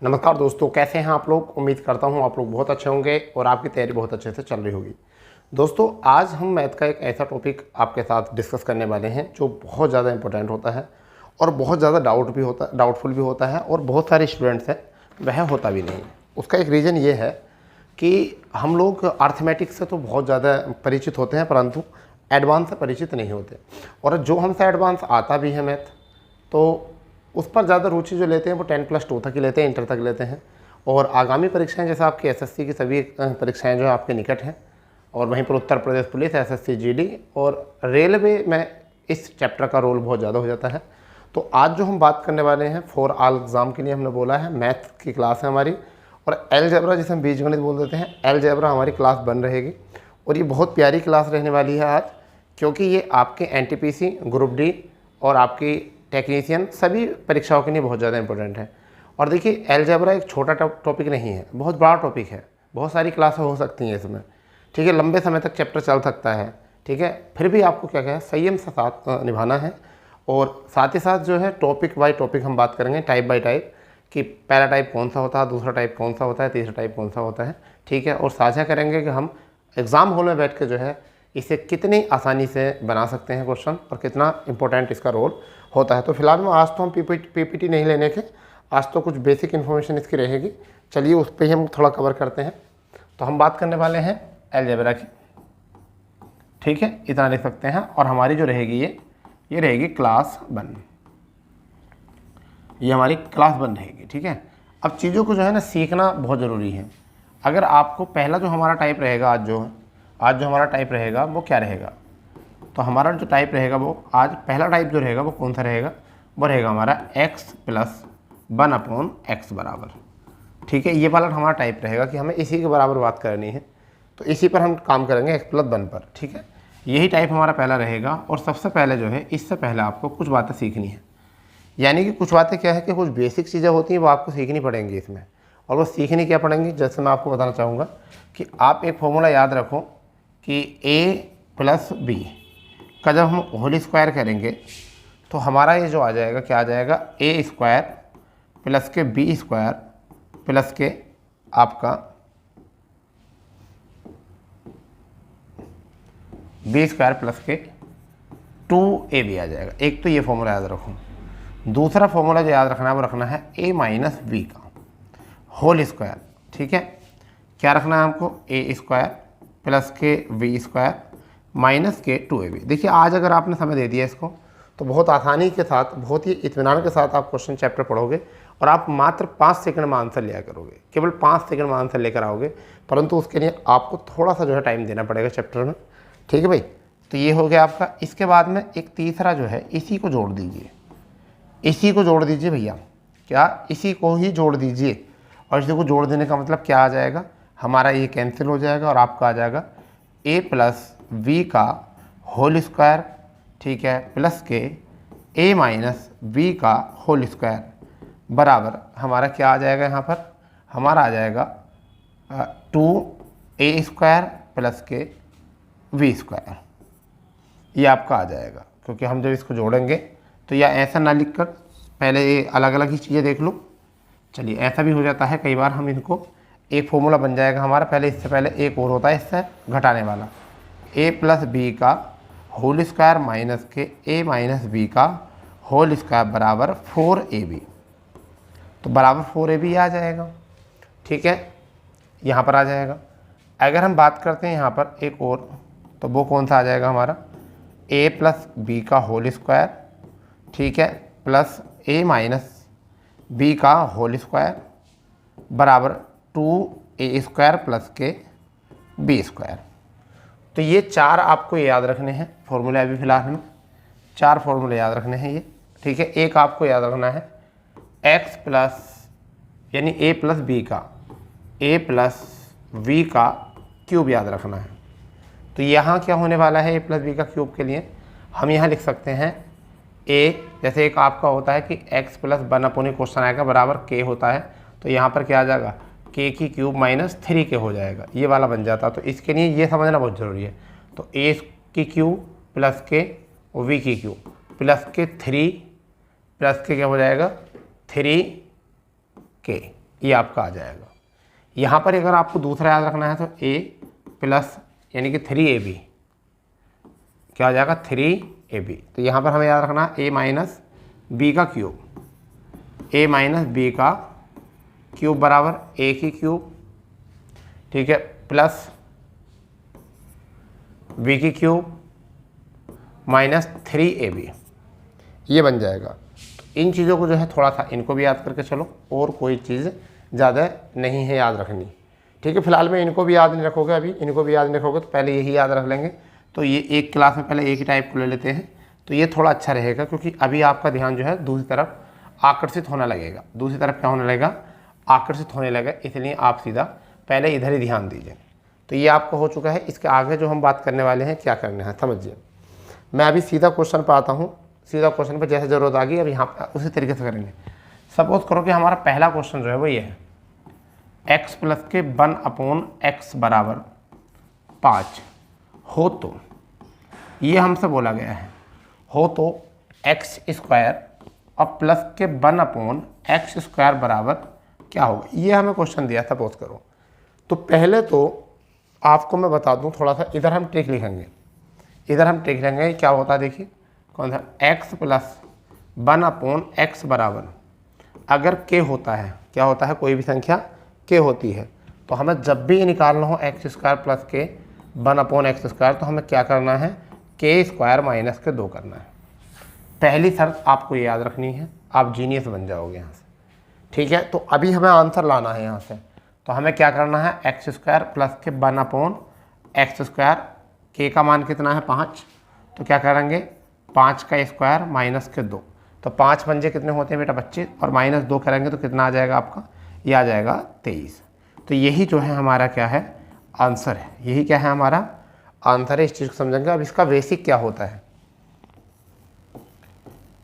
नमस्कार दोस्तों, कैसे हैं आप लोग। उम्मीद करता हूं आप लोग बहुत अच्छे होंगे और आपकी तैयारी बहुत अच्छे से चल रही होगी। दोस्तों, आज हम मैथ का एक ऐसा टॉपिक आपके साथ डिस्कस करने वाले हैं जो बहुत ज़्यादा इंपॉर्टेंट होता है और बहुत ज़्यादा डाउटफुल भी होता है और बहुत सारे स्टूडेंट्स हैं वह होता भी नहीं। उसका एक रीज़न ये है कि हम लोग अर्थमेटिक से तो बहुत ज़्यादा परिचित होते हैं परंतु एडवांस से परिचित नहीं होते, और जो हमसे एडवांस आता भी है मैथ तो उस पर ज़्यादा रुचि जो लेते हैं वो 10+2 तक ही लेते हैं, इंटर तक लेते हैं। और आगामी परीक्षाएं जैसे आपकी एसएससी की सभी परीक्षाएं जो है आपके निकट हैं, और वहीं पर Uttar Pradesh police, SSC GD और रेलवे में इस चैप्टर का रोल बहुत ज़्यादा हो जाता है। तो आज जो हम बात करने वाले हैं फॉर ऑल एग्ज़ाम के लिए हमने बोला है, मैथ की क्लास है हमारी, और अलजेब्रा जिसे हम बीजगणित बोल देते हैं, अलजेब्रा हमारी क्लास बन रहेगी। और ये बहुत प्यारी क्लास रहने वाली है आज, क्योंकि ये आपके एनटीपीसी, ग्रुप डी और आपकी टेक्नीशियन सभी परीक्षाओं के लिए बहुत ज़्यादा इंपॉर्टेंट है। और देखिए, अलजेब्रा एक छोटा टॉपिक नहीं है, बहुत बड़ा टॉपिक है, बहुत सारी क्लासें हो सकती हैं इसमें, ठीक है। लंबे समय तक चैप्टर चल सकता है, ठीक है। फिर भी आपको क्या है, संयम से साथ निभाना है। और साथ ही साथ जो है टॉपिक बाय टॉपिक हम बात करेंगे, टाइप बाय टाइप, कि पहला टाइप कौन सा होता है, दूसरा टाइप कौन सा होता है, तीसरा टाइप कौन सा होता है, ठीक है। और साझा करेंगे कि हम एग्ज़ाम हॉल में बैठ के जो है इसे कितनी आसानी से बना सकते हैं क्वेश्चन, और कितना इंपॉर्टेंट इसका रोल होता है। तो फिलहाल में आज तो हम पीपीटी नहीं लेने के, आज तो कुछ बेसिक इन्फॉर्मेशन इसकी रहेगी। चलिए उस पर ही हम थोड़ा कवर करते हैं। तो हम बात करने वाले हैं अलजेब्रा की, ठीक है, इतना लिख सकते हैं। और हमारी जो रहेगी ये रहेगी क्लास 1, ये हमारी क्लास 1 रहेगी, ठीक है। अब चीज़ों को जो है ना सीखना बहुत ज़रूरी है। अगर आपको पहला जो हमारा टाइप रहेगा आज जो हमारा टाइप रहेगा वो क्या रहेगा, तो हमारा जो टाइप रहेगा वो आज पहला टाइप जो रहेगा वो कौन सा रहेगा, वो रहेगा हमारा x+1/x बराबर, ठीक है। ये वाला हमारा टाइप रहेगा कि हमें इसी के बराबर बात करनी है, तो इसी पर हम काम करेंगे x+1 पर, ठीक है। यही टाइप हमारा पहला रहेगा। और सबसे पहले जो है, इससे पहले आपको कुछ बातें सीखनी है, यानी कि कुछ बातें क्या है कि कुछ बेसिक चीज़ें होती हैं वो आपको सीखनी पड़ेंगी इसमें। और वो सीखनी क्या पड़ेंगी, जैसे मैं आपको बताना चाहूँगा कि आप एक फॉर्मूला याद रखो कि a+b का जब हम होल स्क्वायर करेंगे तो हमारा ये जो आ जाएगा, क्या आ जाएगा, a² प्लस के b² प्लस के आपका b² प्लस के 2ab आ जाएगा। एक तो ये फॉर्मूला याद रखो। दूसरा फॉर्मूला जो याद रखना है वो रखना है a-b का होल स्क्वायर, ठीक है। क्या रखना है हमको, a² प्लस के b² माइनस के 2ab। देखिए, आज अगर आपने समय दे दिया इसको तो बहुत आसानी के साथ, बहुत ही इत्मीनान के साथ आप क्वेश्चन चैप्टर पढ़ोगे और आप मात्र 5 सेकंड में आंसर लिया करोगे, केवल 5 सेकंड में आंसर लेकर आओगे। परंतु उसके लिए आपको थोड़ा सा जो है टाइम देना पड़ेगा चैप्टर में, ठीक है भाई। तो ये हो गया आपका। इसके बाद में एक तीसरा जो है, इसी को जोड़ दीजिए, इसी को जोड़ दीजिए भैया, क्या, इसी को ही जोड़ दीजिए। और इसी को जोड़ देने का मतलब क्या आ जाएगा, हमारा ये कैंसिल हो जाएगा और आपका आ जाएगा a+b का होल स्क्वायर, ठीक है, प्लस के a-b का होल स्क्वायर बराबर हमारा क्या आ जाएगा, यहाँ पर हमारा आ जाएगा 2a² प्लस के v²। ये आपका आ जाएगा, क्योंकि हम जब इसको जोड़ेंगे तो या ऐसा ना लिखकर पहले ये अलग अलग ही चीज़ें देख लो। चलिए, ऐसा भी हो जाता है कई बार, हम इनको एक फॉर्मूला बन जाएगा हमारा। पहले इससे पहले एक और होता है इससे घटाने वाला, a+b का होल स्क्वायर माइनस के a-b का होल स्क्वायर बराबर 4ab। तो बराबर 4ab आ जाएगा, ठीक है, यहाँ पर आ जाएगा। अगर हम बात करते हैं यहाँ पर एक और, तो वो कौन सा आ जाएगा हमारा, a+b का होल स्क्वायर, ठीक है, प्लस a-b का होल स्क्वायर बराबर 2a² प्लस के b²। तो ये 4 आपको याद रखने हैं फॉर्मूले। अभी फिलहाल में 4 फॉर्मूले याद रखने हैं ये, ठीक है। एक आपको याद रखना है x प्लस यानी a+b का a+v का क्यूब याद रखना है। तो यहाँ क्या होने वाला है, a+b का क्यूब के लिए हम यहाँ लिख सकते हैं a, जैसे एक आपका होता है कि x+1 क्वेश्चन आएगा बराबर k होता है, तो यहाँ पर क्या आ जाएगा, k की क्यूब माइनस 3k हो जाएगा, ये वाला बन जाता। तो इसके लिए ये समझना बहुत ज़रूरी है। तो a की क्यूब प्लस के और v की क्यूब प्लस के 3 प्लस के क्या हो जाएगा 3k, ये आपका आ जाएगा। यहाँ पर अगर आपको दूसरा याद रखना है तो a प्लस यानी कि 3ab क्या आ जाएगा 3ab। तो यहाँ पर हमें याद रखना a माइनस बी का क्यूब, a माइनस बी का क्यूब बराबर a की क्यूब, ठीक है, प्लस b की क्यूब माइनस 3ab, ये बन जाएगा। तो इन चीज़ों को जो है थोड़ा सा इनको भी याद करके चलो, और कोई चीज़ ज़्यादा नहीं है याद रखनी, ठीक है। फिलहाल में इनको भी याद नहीं रखोगे, अभी इनको भी याद नहीं रखोगे तो पहले यही याद रख लेंगे। तो ये एक क्लास में पहले एक ही टाइप को ले लेते हैं, तो ये थोड़ा अच्छा रहेगा, क्योंकि अभी आपका ध्यान जो है दूसरी तरफ आकर्षित होने लगेगा। दूसरी तरफ क्या होने लगेगा, आकर्षित होने लगेगा, इसलिए आप सीधा पहले इधर ही ध्यान दीजिए। तो ये आपका हो चुका है। इसके आगे जो हम बात करने वाले हैं क्या करना है समझिए। मैं अभी सीधा क्वेश्चन पर आता हूँ, सीधा क्वेश्चन पर जैसे ज़रूरत आ गई अब यहाँ पर उसी तरीके से करेंगे। सपोज करो कि हमारा पहला क्वेश्चन जो है वो ये है, x प्लस के 1/x बराबर 5 हो तो, ये हमसे बोला गया है, हो तो x स्क्वायर और प्लस के 1/x स्क्वायर बराबर क्या होगा, ये हमें क्वेश्चन दिया सपोज करो। तो पहले तो आपको मैं बता दूं थोड़ा सा, इधर हम ट्रिक लिखेंगे, इधर हम ट्रिक लिखेंगे क्या होता है। देखिए कौन सा, x प्लस 1/x बराबर, अगर k होता है, क्या होता है, कोई भी संख्या k होती है, तो हमें जब भी ये निकालना हो x स्क्वायर प्लस के 1/x स्क्वायर, तो हमें क्या करना है, k स्क्वायर माइनस के 2 करना है। पहली शर्त आपको ये याद रखनी है, आप जीनियस बन जाओगे यहाँ से, ठीक है। तो अभी हमें आंसर लाना है यहाँ से, तो हमें क्या करना है, x स्क्वायर प्लस के 1/x स्क्वायर, k का मान कितना है 5, तो क्या करेंगे 5 का स्क्वायर माइनस के 2, तो 5 पंजे कितने होते हैं बेटा 25, और माइनस 2 करेंगे तो कितना आ जाएगा आपका, ये आ जाएगा 23। तो यही जो है हमारा क्या है आंसर है, यही क्या है हमारा आंसर है। इस चीज़ को समझेंगे। अब इसका बेसिक क्या होता है,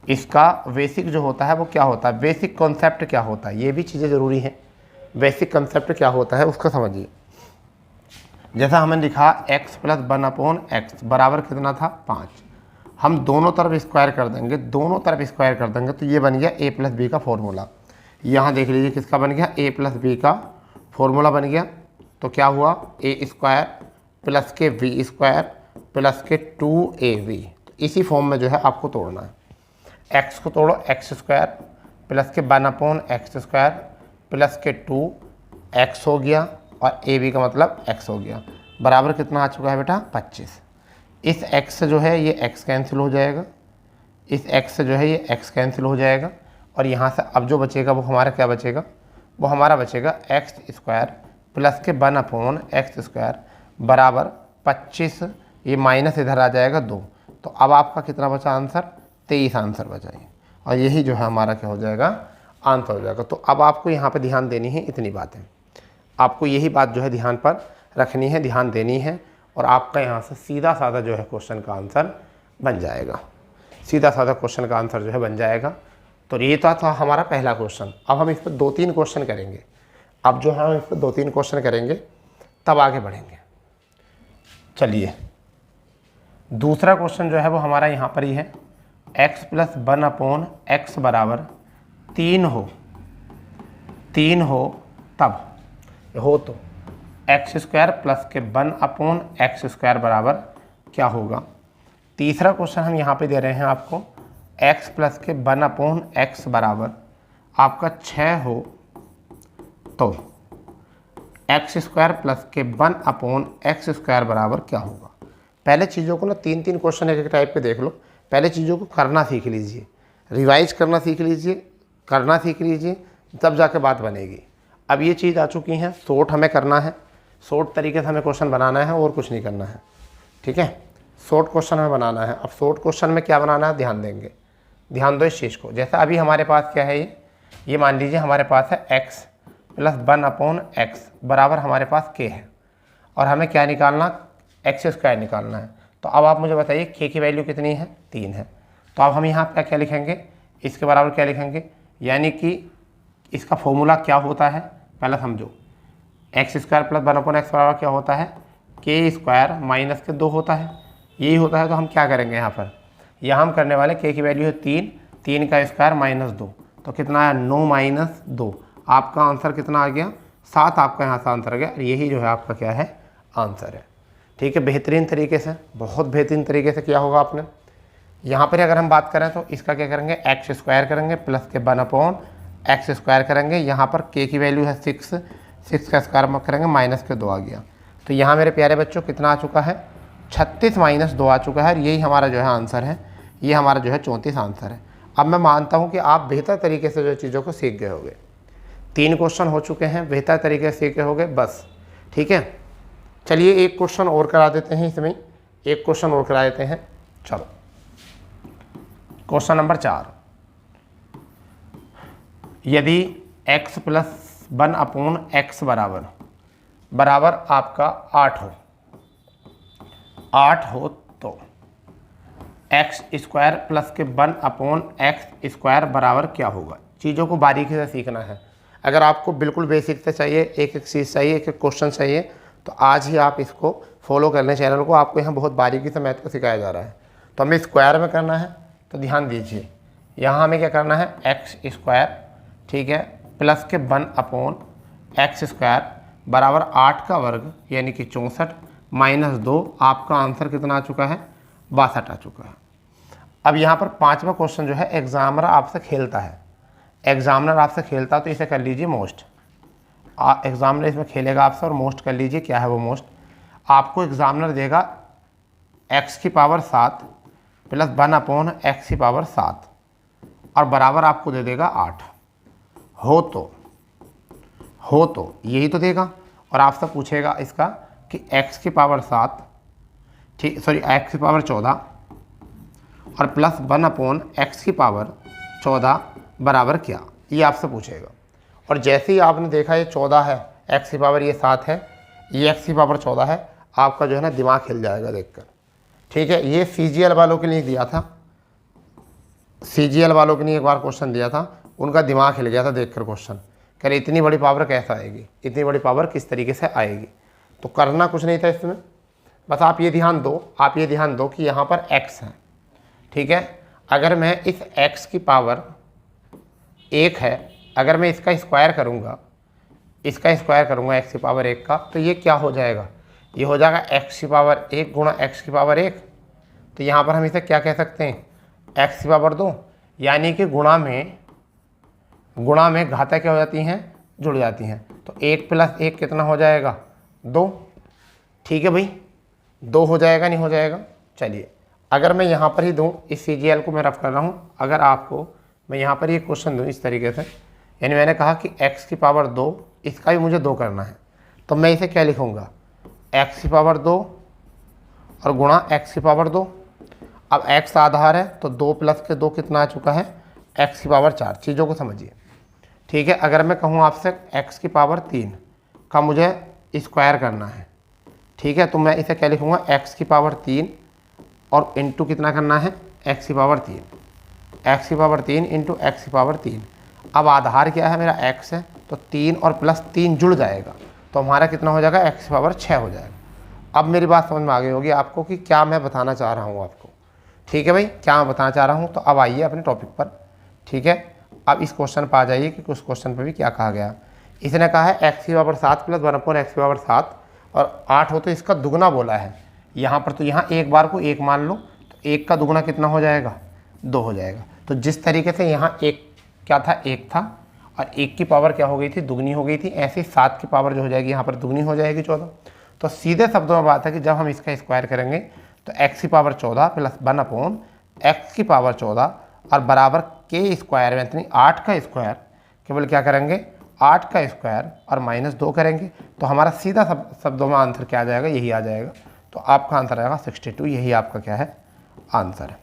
इसका बेसिक जो होता है वो क्या होता है, बेसिक कॉन्सेप्ट क्या होता है, ये भी चीज़ें ज़रूरी हैं। बेसिक कॉन्सेप्ट क्या होता है उसको समझिए। जैसा हमने लिखा x प्लस 1/x बराबर कितना था 5, हम दोनों तरफ स्क्वायर कर देंगे, दोनों तरफ स्क्वायर कर देंगे, तो ये बन गया a प्लस बी का फॉर्मूला। यहाँ देख लीजिए किसका बन गया, a प्लस बी का फॉर्मूला बन गया। तो क्या हुआ, a स्क्वायर प्लस के v स्क्वायर प्लस के 2ab, तो इसी फॉर्म में जो है आपको तोड़ना है। x को तोड़ो, x स्क्वायर प्लस के 1/x स्क्वायर प्लस के 2x हो गया, और ab का मतलब x हो गया, बराबर कितना आ चुका है बेटा 25। इस x से जो है ये x कैंसिल हो जाएगा, इस x से जो है ये x कैंसिल हो जाएगा, और यहाँ से अब जो बचेगा वो हमारा क्या बचेगा, वो हमारा बचेगा x स्क्वायर प्लस के 1/x स्क्वायर बराबर 25, ये माइनस इधर आ जाएगा 2, तो अब आपका कितना बचा आंसर 23 आंसर बचा ये, और यही जो है हमारा क्या हो जाएगा आंसर हो जाएगा। तो अब आपको यहाँ पे ध्यान देनी है, इतनी बातें आपको यही बात जो है ध्यान पर रखनी है, ध्यान देनी है, और आपका यहाँ से सीधा साधा जो है क्वेश्चन का आंसर बन जाएगा, सीधा साधा क्वेश्चन का आंसर जो है बन जाएगा। तो ये तो था हमारा पहला क्वेश्चन। अब हम इस पर 2-3 क्वेश्चन करेंगे, अब जो है हम इस पर 2-3 क्वेश्चन करेंगे तब आगे बढ़ेंगे। चलिए दूसरा क्वेश्चन जो है वो हमारा यहाँ पर ही है, x प्लस 1/x बराबर 3 हो तब, हो तो x स्क्वायर प्लस के 1/x स्क्वायर बराबर क्या होगा। तीसरा क्वेश्चन हम यहाँ पे दे रहे हैं आपको, x प्लस के 1/x बराबर आपका 6 हो तो x स्क्वायर प्लस के 1/x स्क्वायर बराबर क्या होगा। पहले चीज़ों को ना 3-3 क्वेश्चन एक टाइप पे देख लो, पहले चीज़ों को करना सीख लीजिए, रिवाइज करना सीख लीजिए, करना सीख लीजिए, तब जाके बात बनेगी। अब ये चीज़ आ चुकी है, शॉर्ट हमें करना है, शॉर्ट तरीके से हमें क्वेश्चन बनाना है और कुछ नहीं करना है, ठीक है। शॉर्ट क्वेश्चन हमें बनाना है। अब शॉर्ट क्वेश्चन में क्या बनाना है ध्यान देंगे, ध्यान दो इस चीज़ को। जैसा अभी हमारे पास क्या है, ये मान लीजिए हमारे पास है x प्लस 1/x बराबर हमारे पास k है, और हमें क्या निकालना, x स्क्वायर निकालना है। तो अब आप मुझे बताइए k की वैल्यू कितनी है 3 है, तो अब हम यहाँ पर क्या लिखेंगे, इसके बराबर क्या लिखेंगे, यानी कि इसका फॉर्मूला क्या होता है पहले समझो। x स्क्वायर प्लस 1/x बराबर क्या होता है, k स्क्वायर माइनस के 2 होता है, यही होता है। तो हम क्या करेंगे यहाँ पर, यहाँ हम करने वाले k की वैल्यू है 3 का स्क्वायर माइनस 2, तो कितना है 9 - 2, आपका आंसर कितना आ गया, 7 आपका यहाँ से आंसर आ गया। और यही जो है आपका क्या है, आंसर है। ठीक है, बेहतरीन तरीके से, बहुत बेहतरीन तरीके से किया होगा आपने। यहाँ पर अगर हम बात करें तो इसका क्या करेंगे, एक्स स्क्वायर करेंगे प्लस के 1/x स्क्वायर करेंगे। यहाँ पर k की वैल्यू है 6 का स्क्वायर करेंगे माइनस के 2 आ गया। तो यहाँ मेरे प्यारे बच्चों कितना आ चुका है, 36 - 2 आ चुका है। और यही हमारा जो है आंसर है, ये हमारा जो है 34 आंसर है। अब मैं मानता हूँ कि आप बेहतर तरीके से जो चीज़ों को सीख गए होंगे। 3 क्वेश्चन हो चुके हैं, बेहतर तरीके से सीख गए होंगे बस। ठीक है, चलिए एक क्वेश्चन और करा देते हैं, इसमें एक क्वेश्चन और करा देते हैं। चलो क्वेश्चन नंबर 4, यदि x + 1/x बराबर आपका 8 हो तो x स्क्वायर प्लस के 1/x स्क्वायर बराबर क्या होगा। चीज़ों को बारीकी से सीखना है। अगर आपको बिल्कुल बेसिक से चाहिए, एक एक चीज़ चाहिए, एक एक क्वेश्चन चाहिए, तो आज ही आप इसको फॉलो कर लें चैनल को। आपको यहाँ बहुत बारीकी से मैथ को सिखाया जा रहा है। तो हमें स्क्वायर में करना है, तो ध्यान दीजिए, यहाँ हमें क्या करना है, एक्स स्क्वायर, ठीक है, प्लस के 1/x स्क्वायर बराबर 8 का वर्ग यानी कि 64 माइनस 2। आपका आंसर कितना आ चुका है, 62 आ चुका है। अब यहाँ पर 5वां क्वेश्चन जो है, एग्जामिनर आपसे खेलता है, एग्जामिनर आपसे खेलता है, तो इसे कर लीजिए मोस्ट। एग्जामिनर इसमें खेलेगा आपसे और मोस्ट कर लीजिए। क्या है वो मोस्ट, आपको एग्जामिनर देगा x की पावर 7 प्लस 1/x की पावर 7 और बराबर आपको दे देगा 8। हो तो यही तो देगा। और आपसे पूछेगा इसका कि x की पावर 7, ठीक, सॉरी x की पावर 14 और प्लस 1/x की पावर 14 बराबर क्या, ये आपसे पूछेगा। और जैसे ही आपने देखा ये 14 है, x की पावर ये 7 है, ये x की पावर 14 है, आपका जो है ना दिमाग हिल जाएगा देखकर। ठीक है, ये CGL वालों के लिए दिया था, CGL वालों के लिए एक बार क्वेश्चन दिया था, उनका दिमाग हिल गया था देखकर क्वेश्चन। कह रहे इतनी बड़ी पावर कैसे आएगी, इतनी बड़ी पावर किस तरीके से आएगी। तो करना कुछ नहीं था इसमें, बस आप ये ध्यान दो कि यहाँ पर x है। ठीक है, अगर मैं इस x की पावर 1 है, अगर मैं इसका स्क्वायर करूँगा x की पावर 1 का, तो ये क्या हो जाएगा, ये हो जाएगा x की पावर 1 गुणा x की पावर 1। तो यहाँ पर हम इसे क्या कह सकते हैं, x की पावर 2, यानी कि गुणा में घातांक क्या हो जाती हैं, जुड़ जाती हैं। तो 1 + 1 कितना हो जाएगा, 2। ठीक है भाई, 2 हो जाएगा, नहीं हो जाएगा। चलिए अगर मैं यहाँ पर ही दूँ, इस CGL को मैं रफ कर रहा हूँ, अगर आपको मैं यहाँ पर ये क्वेश्चन दूँ इस तरीके से, यानी मैंने कहा कि x की पावर 2, इसका भी मुझे 2 करना है, तो मैं इसे क्या लिखूँगा, x की पावर 2 और गुणा x की पावर 2। अब x आधार है तो 2 + के 2 कितना आ चुका है, x की पावर 4। चीज़ों को समझिए। ठीक है, अगर मैं कहूँ आपसे x की पावर 3 का मुझे स्क्वायर करना है, ठीक है, तो मैं इसे क्या लिखूँगा, x की पावर 3 और इंटू कितना करना है, x की पावर 3, x की पावर 3 इंटू x की पावर 3। अब आधार क्या है, मेरा x है, तो 3 और प्लस 3 जुड़ जाएगा, तो हमारा कितना हो जाएगा, x की पावर 6 हो जाएगा। अब मेरी बात समझ में आ गई होगी आपको कि क्या मैं बताना चाह रहा हूँ आपको। ठीक है भाई, क्या मैं बताना चाह रहा हूँ। तो अब आइए अपने टॉपिक पर। ठीक है, अब इस क्वेश्चन पर आ जाइए कि उस क्वेश्चन पर भी क्या कहा गया। इसने कहा है x की पावर 7 प्लस 1/x की पावर 7 और 8 हो तो इसका दुगना बोला है। यहाँ पर तो यहाँ एक बार को 1 मान लो, तो 1 का दुगना कितना हो जाएगा, 2 हो जाएगा। तो जिस तरीके से यहाँ 1 क्या था, 1 था, और 1 की पावर क्या हो गई थी, दुगनी हो गई थी, ऐसे 7 की पावर जो हो जाएगी यहाँ पर दुगनी हो जाएगी, 14। तो सीधे शब्दों में बात है कि जब हम इसका स्क्वायर करेंगे तो x की पावर 14 प्लस 1/x की पावर 14 और बराबर के स्क्वायर में, यानी 8 का स्क्वायर, केवल क्या करेंगे, 8 का स्क्वायर और माइनस 2 करेंगे। तो हमारा सीधा शब्दों में आंसर क्या आ जाएगा, यही आ जाएगा। तो आपका आंसर आएगा 62, यही आपका क्या है, आंसर है।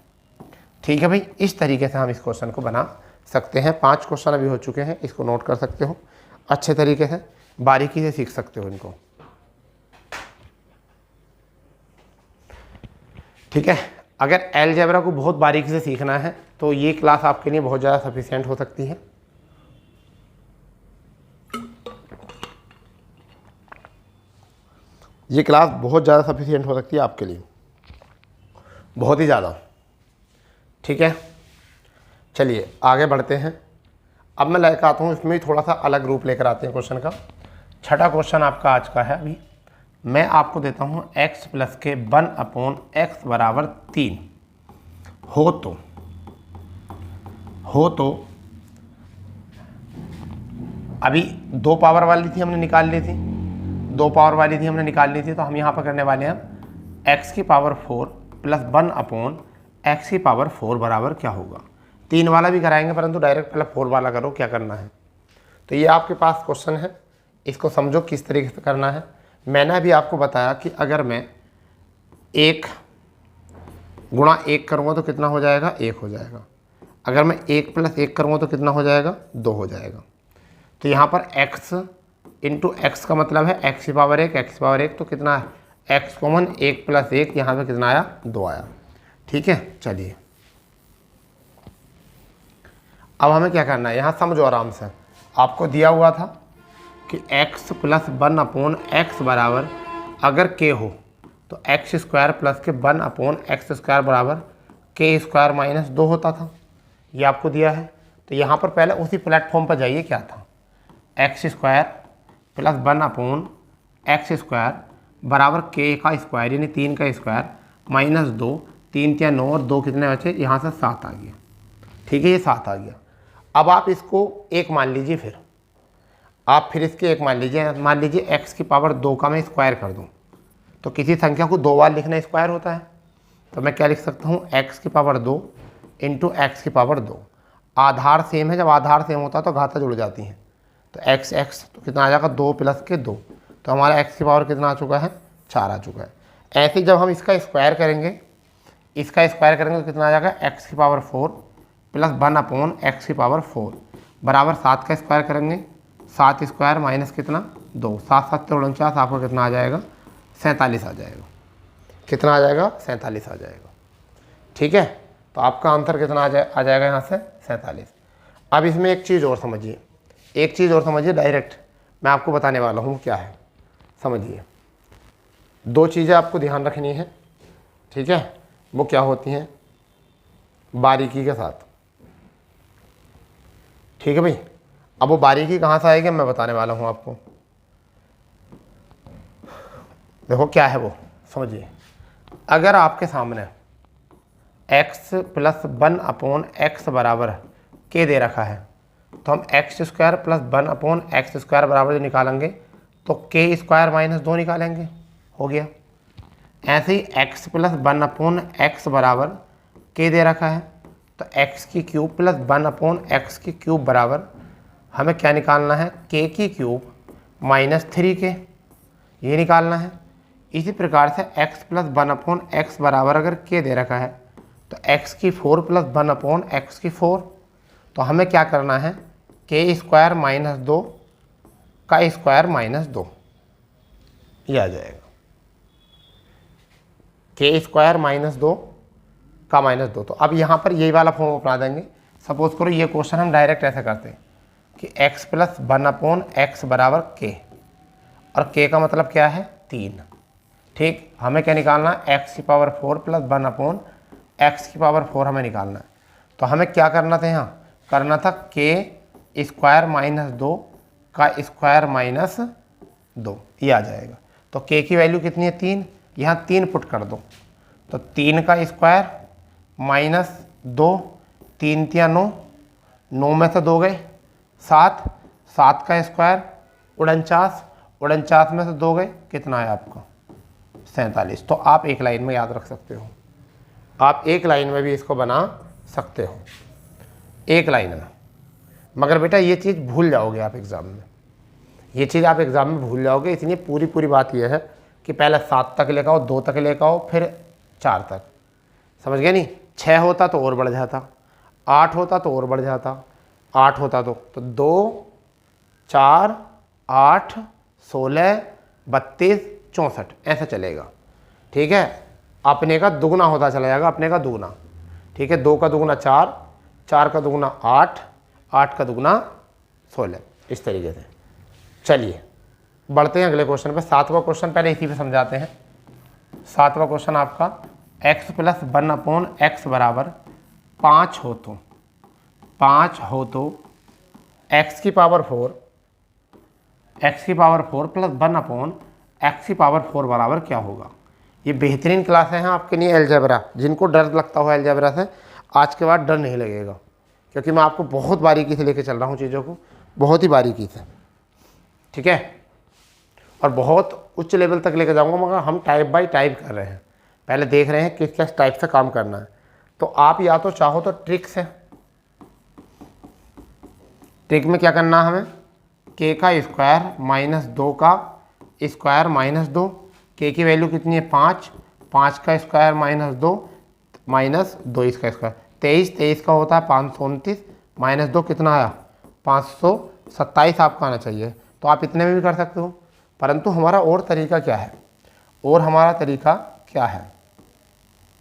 ठीक है भाई, इस तरीके से हम इस क्वेश्चन को बना सकते हैं। 5 क्वेश्चन अभी हो चुके हैं, इसको नोट कर सकते हो, अच्छे तरीके से बारीकी से सीख सकते हो इनको। ठीक है, अगर अलजेब्रा को बहुत बारीकी से सीखना है तो ये क्लास आपके लिए बहुत ज़्यादा सफिशिएंट हो सकती है। ये क्लास बहुत ज़्यादा सफिशिएंट हो सकती है आपके लिए, बहुत ही ज़्यादा। ठीक है, चलिए आगे बढ़ते हैं। अब मैं लेकर आता हूँ इसमें थोड़ा सा अलग रूप लेकर आते हैं क्वेश्चन का। छठा क्वेश्चन आपका आज का है। अभी मैं आपको देता हूँ x प्लस के 1/x बराबर 3 हो तो अभी 2 पावर वाली थी हमने निकाल ली थी, 2 पावर वाली थी हमने निकाल ली थी, तो हम यहाँ पर करने वाले हैं x की पावर 4 प्लस 1/x की पावर 4 बराबर क्या होगा। 3 वाला भी कराएंगे, परंतु डायरेक्ट पहले 4 वाला करो क्या करना है। तो ये आपके पास क्वेश्चन है, इसको समझो किस तरीके से करना है। मैंने अभी आपको बताया कि अगर मैं 1 गुणा 1 करूँगा तो कितना हो जाएगा, 1 हो जाएगा। अगर मैं 1 प्लस 1 करूँगा तो कितना हो जाएगा, 2 हो जाएगा। तो यहाँ पर x इंटू एक्स का मतलब है x की पावर 1, x की पावर 1, तो कितना है x कॉमन 1 प्लस 1, यहाँ पे कितना आया, 2 आया। ठीक है, चलिए अब हमें क्या करना है, यहाँ समझो आराम से। आपको दिया हुआ था कि x प्लस 1/x बराबर अगर k हो तो x स्क्वायर प्लस के 1/x स्क्वायर बराबर k स्क्वायर माइनस 2 होता था, ये आपको दिया है। तो यहाँ पर पहले उसी प्लेटफॉर्म पर जाइए, क्या था, x square plus 1/x square बराबर k का स्क्वायर यानी 3 का स्क्वायर माइनस 2, 3 या 9 और 2 कितने बचे, यहाँ से 7 आ गया। ठीक है, ये 7 आ गया। अब आप इसको 1 मान लीजिए, फिर इसके 1 मान लीजिए। मान लीजिए x की पावर 2 का मैं स्क्वायर कर दूँ तो किसी संख्या को 2 बार लिखना स्क्वायर होता है, तो मैं क्या लिख सकता हूँ, x की पावर 2 इंटू एक्स की पावर 2। आधार सेम है, जब आधार सेम होता है तो घाता जुड़ जाती हैं, तो x तो कितना आ जाएगा, 2 प्लस के 2, तो हमारा x की पावर कितना आ चुका है, 4 आ चुका है। ऐसे जब हम इसका स्क्वायर करेंगे तो कितना आ जाएगा, x की पावर 4 प्लस 1/x की पावर 4 बराबर 7 का स्क्वायर करेंगे, 7 स्क्वायर माइनस कितना, 2, 7 7 49, आपको कितना आ जाएगा, 47 आ जाएगा। कितना आ जाएगा, 47 आ जाएगा। ठीक है, तो आपका आंसर कितना आ जाएगा यहाँ से, 47। अब इसमें एक चीज़ और समझिए, डायरेक्ट मैं आपको बताने वाला हूँ क्या है। समझिए, 2 चीज़ें आपको ध्यान रखनी है। ठीक है, वो क्या होती हैं, बारीकी के साथ। ठीक है भाई, अब वो बारीकी कहाँ से आएगी मैं बताने वाला हूँ आपको। देखो क्या है वो, समझिए। अगर आपके सामने x प्लस 1/x बराबर k दे रखा है, तो हम x square plus 1/x square बराबर जो निकालेंगे तो k स्क्वायर माइनस 2 निकालेंगे, हो गया। ऐसे ही x प्लस 1/x बराबर k दे रखा है, तो x की क्यूब प्लस 1/x की क्यूब बराबर हमें क्या निकालना है, k की क्यूब माइनस 3k, ये निकालना है। इसी प्रकार से x प्लस 1/x बराबर अगर k दे रखा है तो x की 4 प्लस 1/x की 4, तो हमें क्या करना है, k स्क्वायर माइनस 2 का स्क्वायर माइनस 2, ये आ जाएगा। k स्क्वायर माइनस 2 का माइनस 2। तो अब यहाँ पर यही वाला फॉर्म अपना देंगे। सपोज करो ये क्वेश्चन हम डायरेक्ट ऐसे करते हैं कि x प्लस 1/x बराबर k, और k का मतलब क्या है, 3। ठीक, हमें क्या निकालना है, x की पावर 4 प्लस 1/x की पावर 4 हमें निकालना है। तो हमें क्या करना था, यहाँ करना था k स्क्वायर माइनस 2 का स्क्वायर माइनस 2, ये आ जाएगा। तो k की वैल्यू कितनी है, 3, यहाँ 3 पुट कर दो, तो 3 का स्क्वायर माइनस 2, 3 या 9, 9 में से 2 गए 7, 7 का स्क्वायर 49, 49 में से 2 गए, कितना है आपका, 47। तो आप एक लाइन में याद रख सकते हो, आप एक लाइन में भी इसको बना सकते हो, एक लाइन में। मगर बेटा ये चीज़ भूल जाओगे आप एग्ज़ाम में, ये चीज़ आप एग्ज़ाम में भूल जाओगे। इसलिए पूरी बात ये है कि पहले 7 तक लेकर आओ, 2 तक लेकर आओ, फिर 4 तक, समझ गए नहीं। 6 होता तो और बढ़ जाता, 8 होता तो और बढ़ जाता, 8 होता तो 2 4 8 16 32 64 ऐसा चलेगा। ठीक है, अपने का दुगना होता चला जाएगा, अपने का दुगना। ठीक है, 2 का दुगना 4, 4 का दुगना 8, 8 का दुगना 16, इस तरीके से। चलिए बढ़ते हैं अगले क्वेश्चन पे। 7वां क्वेश्चन पहले इसी पे समझाते हैं। 7वां क्वेश्चन आपका x प्लस 1/x बराबर 5 हो तो एक्स की पावर 4 प्लस 1/x⁴ बराबर क्या होगा। ये बेहतरीन क्लास है आपके लिए अलजेब्रा। जिनको डर लगता हो अलजेब्रा से, आज के बाद डर नहीं लगेगा, क्योंकि मैं आपको बहुत बारीकी से लेके चल रहा हूँ चीज़ों को, बहुत ही बारीकी से, ठीक है, और बहुत उच्च लेवल तक लेके जाऊँगा। मगर हम टाइप बाय टाइप कर रहे हैं, पहले देख रहे हैं किस किस टाइप से काम करना है। तो आप या तो चाहो तो ट्रिक से, ट्रिक में क्या करना है हमें, k का स्क्वायर माइनस 2 का स्क्वायर माइनस 2, k की वैल्यू कितनी है 5, 5 का स्क्वायर माइनस 2 इसका स्क्वायर 23 का होता है 529 माइनस 2 कितना आया 527 आपका आना चाहिए। तो आप इतने में भी कर सकते हो, परंतु हमारा और तरीका क्या है, और हमारा तरीका क्या है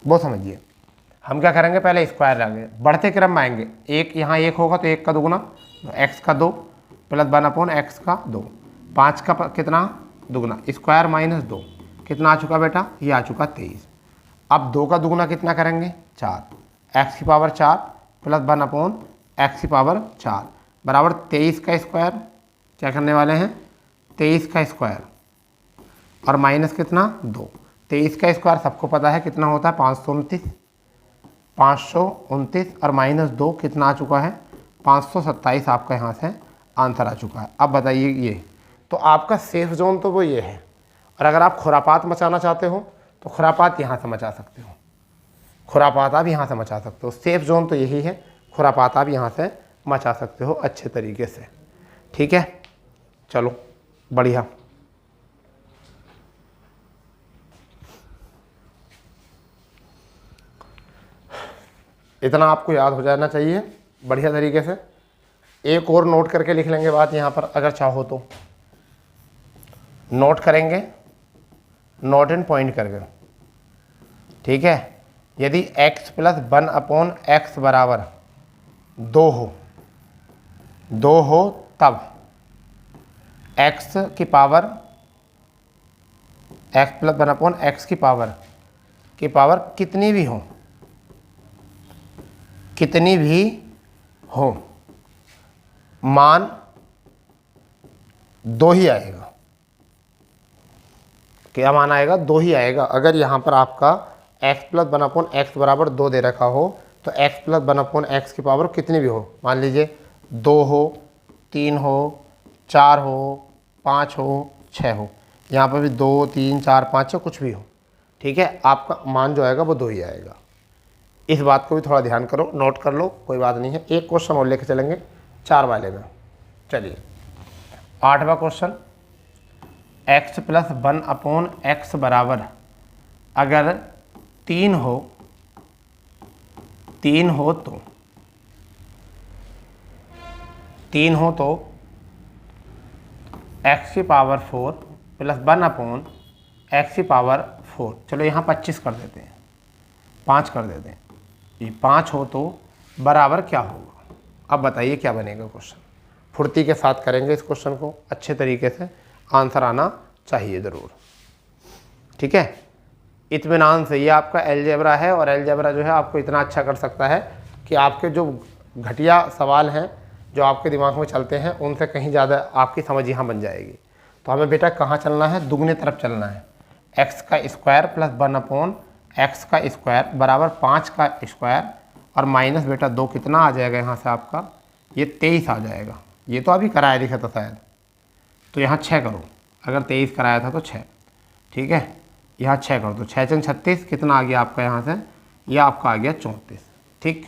वो समझिए। हम क्या करेंगे, पहले स्क्वायर लाएंगे, बढ़ते क्रम में आएंगे। एक यहाँ एक होगा तो 1 का दुगुना, x का 2 प्लस 1/x का 2, 5 का कितना दुगुना स्क्वायर माइनस 2 कितना आ चुका बेटा, ये आ चुका 23। अब 2 का दुगुना कितना करेंगे 4, x की पावर 4 प्लस 1/x⁴ बराबर 23 का स्क्वायर, क्या करने वाले हैं 23 का स्क्वायर और माइनस कितना 2। 23 का स्क्वायर सबको पता है कितना होता है 529 और माइनस 2 कितना आ चुका है 527 आपका यहाँ से आंसर आ चुका है। अब बताइए ये तो आपका सेफ जोन तो वो ये है, और अगर आप खुरापात मचाना चाहते हो तो खुरापात यहाँ से मचा सकते हो, खुरापात आप यहाँ से मचा सकते हो। सेफ जोन तो यही है, खुरापात आप यहाँ से मचा सकते हो अच्छे तरीके से, ठीक है। चलो बढ़िया, इतना आपको याद हो जाना चाहिए बढ़िया तरीके से। एक और नोट करके लिख लेंगे बात यहाँ पर, अगर चाहो तो नोट करेंगे, नोट एंड पॉइंट करके, ठीक है। यदि x प्लस 1/x बराबर 2 हो तब x की पावर x प्लस 1/x की पावर कितनी भी हो मान 2 ही आएगा। क्या मान आएगा 2 ही आएगा। अगर यहाँ पर आपका x प्लस 1/x बराबर 2 दे रखा हो तो x प्लस 1/x की पावर कितनी भी हो, मान लीजिए 2 हो, 3 हो, 4 हो, 5 हो, 6 हो, यहाँ पर भी 2, 3, 4, 5 हो, कुछ भी हो, ठीक है, आपका मान जो आएगा वो 2 ही आएगा। इस बात को भी थोड़ा ध्यान करो, नोट कर लो, कोई बात नहीं है। एक क्वेश्चन और लेके चलेंगे 4 वाले में। चलिए 8वां क्वेश्चन, x प्लस 1/x बराबर अगर 3 हो तो x की पावर 4 प्लस 1/x⁴, चलो यहाँ 25 कर देते हैं, 5 कर देते हैं, ये 5 हो तो बराबर क्या होगा। अब बताइए क्या बनेगा क्वेश्चन, फुर्ती के साथ करेंगे इस क्वेश्चन को, अच्छे तरीके से आंसर आना चाहिए ज़रूर, ठीक है। इत्मीनान से, ये आपका अलजेब्रा है, और अलजेब्रा जो है आपको इतना अच्छा कर सकता है कि आपके जो घटिया सवाल हैं जो आपके दिमाग में चलते हैं उनसे कहीं ज़्यादा आपकी समझ यहाँ बन जाएगी। तो हमें बेटा कहाँ चलना है, दुगने तरफ चलना है। x का स्क्वायर प्लस 1/x का स्क्वायर बराबर 5 का स्क्वायर और माइनस बेटा 2 कितना आ जाएगा यहाँ से आपका, ये 23 आ जाएगा। ये तो अभी कराया लिखा था शायद, तो यहाँ 6 करो, अगर 23 कराया था तो 6, ठीक है, यहाँ 6 करो तो 6 × 36 कितना आ गया आपका यहाँ से, यह आपका आ गया 34, ठीक,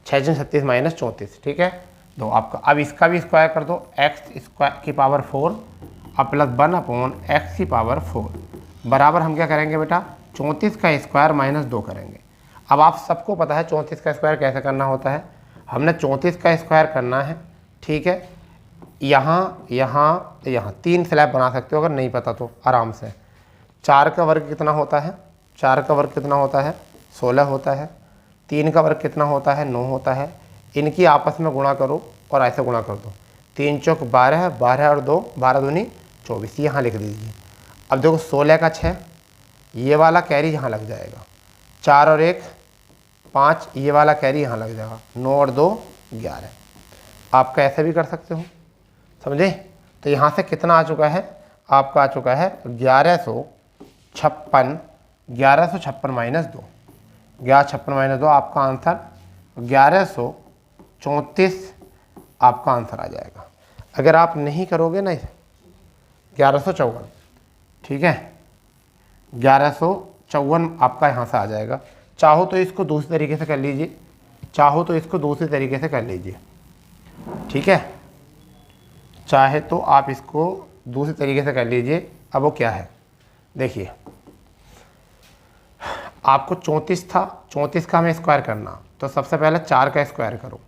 6 × 36 माइनस 34, ठीक है, दो आपका। अब इसका भी स्क्वायर कर दो, x स्क्वायर की पावर 4 और प्लस 1/x⁴ बराबर हम क्या करेंगे बेटा 34 का स्क्वायर माइनस 2 करेंगे। अब आप सबको पता है 34 का स्क्वायर कैसे करना होता है, हमने 34 का स्क्वायर करना है, ठीक है। यहाँ 3 स्लैब बना सकते हो अगर नहीं पता तो आराम से। 4 का वर्ग कितना होता है, 4 का वर्ग कितना होता है 16 होता है, 3 का वर्ग कितना होता है 9 होता है। इनकी आपस में गुणा करो और ऐसे गुणा कर दो, 3 चौक 12, 12 और 2 12 दूनी 24, यहाँ लिख दीजिए। अब देखो 16 का 6, ये वाला कैरी यहाँ लग जाएगा, 4 और 1 5, ये वाला कैरी यहाँ लग जाएगा, 9 और 2 11। आपका ऐसे भी कर सकते हो, समझे। तो यहाँ से कितना आ चुका है, आपका आ चुका है 1156, 1156 माइनस 2, 1156 माइनस 2 आपका आंसर 1134 आपका आंसर आ जाएगा। अगर आप नहीं करोगे ना 1154, ठीक है, 1154 आपका यहाँ से आ जाएगा। चाहो तो इसको दूसरी तरीके से कर लीजिए, चाहो तो इसको दूसरी तरीके से कर लीजिए, ठीक है, चाहे तो आप इसको दूसरी तरीके से कर लीजिए। अब वो क्या है, देखिए आपको 34 था, 34 का हमें स्क्वायर करना, तो सबसे पहले 4 का स्क्वायर करो,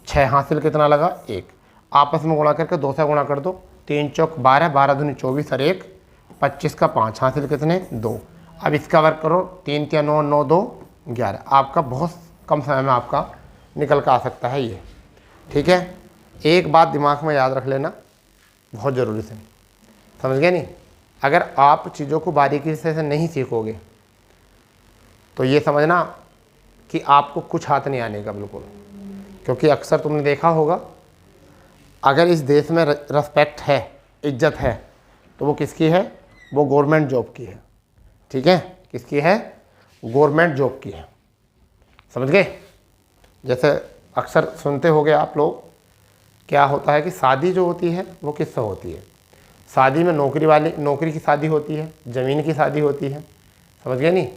6 हासिल कितना लगा 1, आपस में गुणा करके 2 से गुणा कर दो, 3 चौक 12, 12 दूनी 24 और 1 25 का 5 हासिल कितने 2। अब इसका वर्क करो, 3 3 9 9 2 11, आपका बहुत कम समय में आपका निकल कर आ सकता है ये, ठीक है। एक बात दिमाग में याद रख लेना, बहुत ज़रूरी से, समझ गए नहीं। अगर आप चीज़ों को बारीकी से नहीं सीखोगे तो ये समझना कि आपको कुछ हाथ नहीं आने का बिल्कुल, क्योंकि अक्सर तुमने देखा होगा, अगर इस देश में रेस्पेक्ट है, इज्जत है, तो वो किसकी है, वो गवर्नमेंट जॉब की है, ठीक है, किसकी है, गवर्नमेंट जॉब की है, समझ गए। जैसे अक्सर सुनते होगे आप लोग, क्या होता है कि शादी जो होती है वो किससे होती है, शादी में नौकरी की शादी होती है, ज़मीन की शादी होती है, समझ गए नहीं,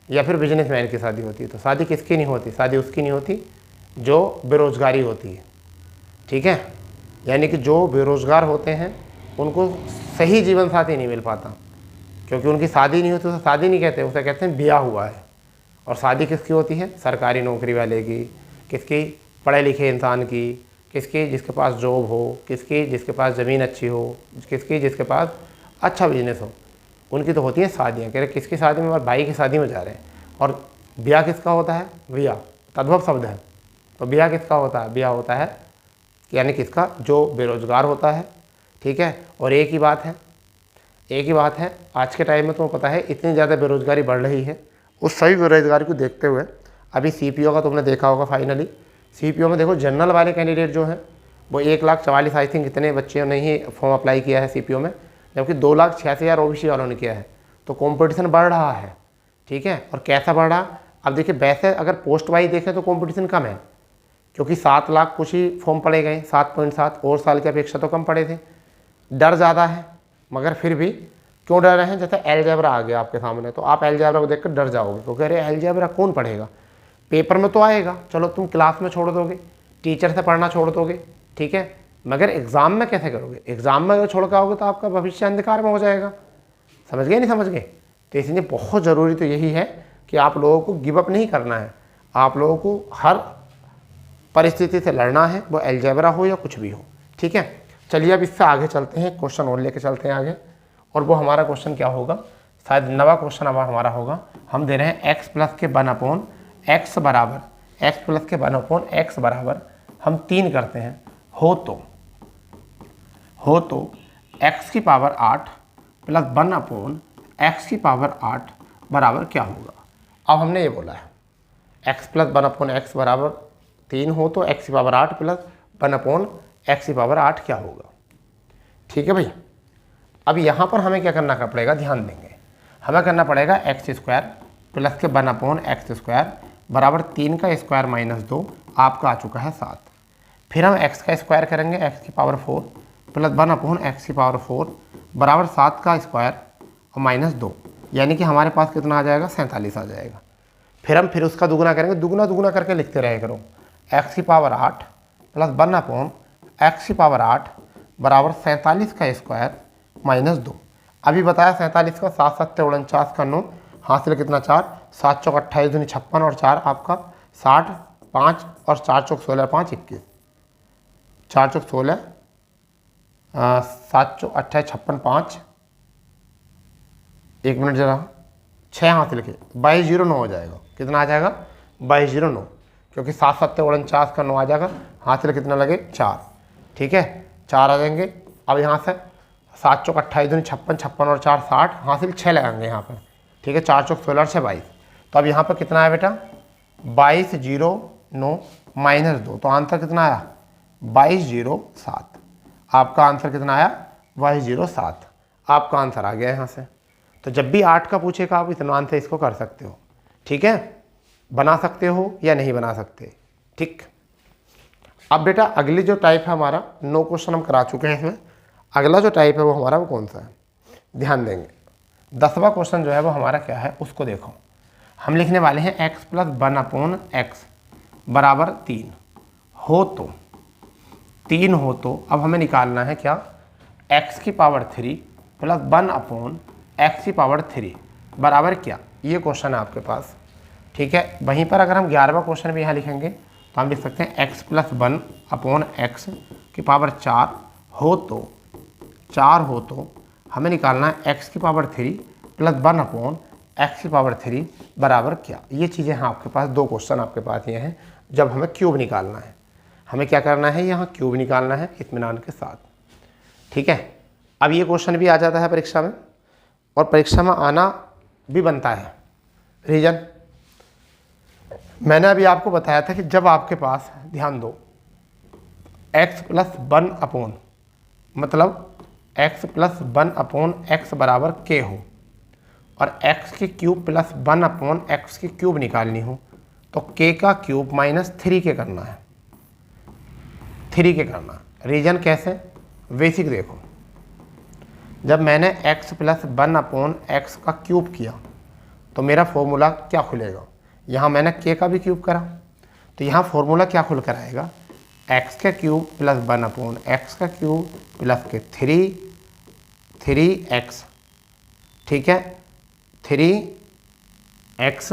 या फिर बिजनेसमैन की शादी होती है। तो शादी किसकी नहीं होती, शादी उसकी नहीं होती जो बेरोज़गारी होती है, ठीक है, यानी कि जो बेरोज़गार होते हैं उनको सही जीवन साथी नहीं मिल पाता, क्योंकि उनकी शादी नहीं होती, उसे शादी नहीं कहते, उसे कहते हैं ब्याह हुआ है। और शादी किसकी होती है, सरकारी नौकरी वाले की, किसकी, पढ़े लिखे इंसान की, किसकी, जिसके पास जॉब हो, किसकी, जिसके पास ज़मीन अच्छी हो, किसकी, जिसके पास अच्छा बिजनेस हो, उनकी तो होती हैं शादियाँ। कह रहे किसकी शादी में, हमारे भाई की शादी में जा रहे हैं। और ब्याह किसका होता है, ब्याह तद्भव शब्द है, तो ब्याह किसका होता है, ब्याह होता है यानी किसका, जो बेरोज़गार होता है, ठीक है। और एक ही बात है, आज के टाइम में तुम्हें पता है इतनी ज़्यादा बेरोज़गारी बढ़ रही है, उस सभी बेरोज़गारी को देखते हुए अभी CPO का तुमने देखा होगा, फाइनली CPO में देखो जनरल वाले कैंडिडेट जो हैं वो 1,44,000 आई थिंक इतने बच्चों ने ही फॉर्म अप्लाई किया है CPO में, जबकि 2,86,000 OBC वालों ने किया है। तो कंपटीशन बढ़ रहा है, ठीक है। और कैसा बढ़ रहा, अब देखिए वैसे अगर पोस्ट वाइज देखें तो कंपटीशन कम है, क्योंकि 7 लाख कुछ ही फॉर्म पड़े गए, 7.7, और साल की अपेक्षा तो कम पड़े थे। डर ज़्यादा है, मगर फिर भी क्यों डर रहे हैं, जैसे अलजेब्रा आ गया आपके सामने, तो आप अलजेब्रा को देखकर डर जाओगे, क्योंकि अरे अलजेब्रा कौन पढ़ेगा, पेपर में तो आएगा, चलो तुम क्लास में छोड़ दोगे, टीचर से पढ़ना छोड़ दोगे, ठीक है, मगर एग्ज़ाम में कैसे करोगे, एग्ज़ाम में अगर छोड़ के आओगे तो आपका भविष्य अंधकार में हो जाएगा, समझ गए नहीं समझ गए। तो इसलिए बहुत ज़रूरी तो यही है कि आप लोगों को गिव अप नहीं करना है, आप लोगों को हर परिस्थिति से लड़ना है, वो अलजेब्रा हो या कुछ भी हो, ठीक है। चलिए अब इससे आगे चलते हैं, क्वेश्चन और लेके चलते हैं आगे, और वो हमारा क्वेश्चन क्या होगा, शायद नवा क्वेश्चन अब हमारा होगा। हम दे रहे हैं x प्लस के 1/x बराबर, x प्लस के 1/x बराबर हम 3 करते हैं, हो तो x की पावर 8 प्लस 1/x की पावर 8 बराबर क्या होगा। अब हमने ये बोला है x प्लस 1/x बराबर 3 हो तो x की पावर 8 प्लस 1/x की पावर 8 क्या होगा, ठीक है भाई। अब यहाँ पर हमें क्या करना पड़ेगा, ध्यान देंगे, हमें करना पड़ेगा x स्क्वायर प्लस के 1/x स्क्वायर बराबर 3 का स्क्वायर माइनस 2, आपका आ चुका है 7। फिर हम x का स्क्वायर करेंगे, x की पावर 4 प्लस 1/x की पावर 4 बराबर 7 का स्क्वायर और माइनस 2, यानी कि हमारे पास कितना आ जाएगा, 47 आ जाएगा। फिर उसका दुगुना करेंगे, दुगुना करके लिखते रहे करो, x की पावर 8 प्लस 1/x की पावर 8 बराबर 47 का स्क्वायर माइनस 2। अभी बताया 47 का 7 7 49 का 9, हासिल कितना 4, 7 चौक 28 दूनी 56 और 4 आपका 60, 5 और 4 चौक 16 5 21, 4 चौक 16, 7 चौक 28 56 5, 1 मिनट जरा, 6 हासिल के 2209 हो जाएगा, कितना आ जाएगा 2209, क्योंकि 7 7 49 का 9 आ जाएगा, हासिल कितना लगे 4, ठीक है 4 आ जाएंगे। अब यहाँ से 7 चौक 28 दूनी 56, 56 और 4 60, हासिल 6 लगाएंगे यहाँ पर, ठीक है 4 चौक 16 और 6 22। तो अब यहाँ पर कितना है बेटा 2209 माइनस 2, तो आंसर कितना आया 2207। आपका आंसर कितना आया? 2207। आपका आंसर आ गया यहाँ से। तो जब भी 8 का पूछेगा आप इत्मीनान से इसको कर सकते हो। ठीक है, बना सकते हो या नहीं बना सकते। ठीक, अब बेटा अगली जो टाइप है हमारा, 9 क्वेश्चन हम करा चुके हैं इसमें। अगला जो टाइप है वो हमारा वो कौन सा है, ध्यान देंगे। 10वां क्वेश्चन जो है वो हमारा क्या है उसको देखो। हम लिखने वाले हैं x प्लस 1/x बराबर 3 हो तो 3 हो तो अब हमें निकालना है क्या, x की पावर 3 प्लस 1/x की पावर 3 बराबर क्या, ये क्वेश्चन है आपके पास। ठीक है, वहीं पर अगर हम 11वां क्वेश्चन भी यहाँ लिखेंगे तो हम लिख सकते हैं x प्लस 1/x की पावर 4 हो तो 4 हो तो हमें निकालना है x की पावर 3 प्लस 1/x की पावर 3 बराबर क्या। ये चीज़ें हैं आपके पास, 2 क्वेश्चन आपके पास ये हैं। जब हमें क्यूब निकालना है, हमें क्या करना है, यहाँ क्यूब निकालना है इत्मीनान के साथ। ठीक है, अब ये क्वेश्चन भी आ जाता है परीक्षा में, और परीक्षा में आना भी बनता है। रीजन मैंने अभी आपको बताया था कि जब आपके पास, ध्यान दो, x प्लस 1 मतलब x प्लस 1/x बराबर k हो और x की क्यूब प्लस 1/x की क्यूब निकालनी हो तो k का क्यूब माइनस 3k करना है, 3k करना। रीजन कैसे, बेसिक देखो, जब मैंने x प्लस 1/x का क्यूब किया तो मेरा फॉर्मूला क्या खुलेगा, यहाँ मैंने k का भी क्यूब करा तो यहाँ फॉर्मूला क्या खुल कर आएगा, x का क्यूब प्लस 1/x का क्यूब प्लस के 3x। ठीक है, 3x